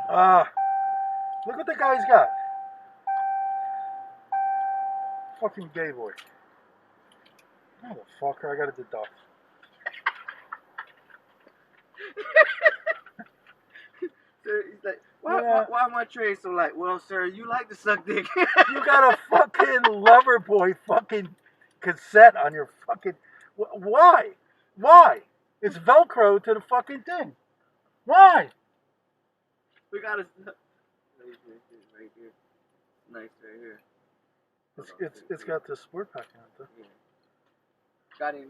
Look what the guy's got. Fucking gay boy. Motherfucker, I gotta deduct. So he's like, why am I trained so like, well, sir, you like to suck dick. You got a fucking lover boy fucking cassette on your fucking... Why? Why? It's Velcro to the fucking thing. Why? We got a... Right here. Nice right here. It's got the sport pack on it. Yeah. Got any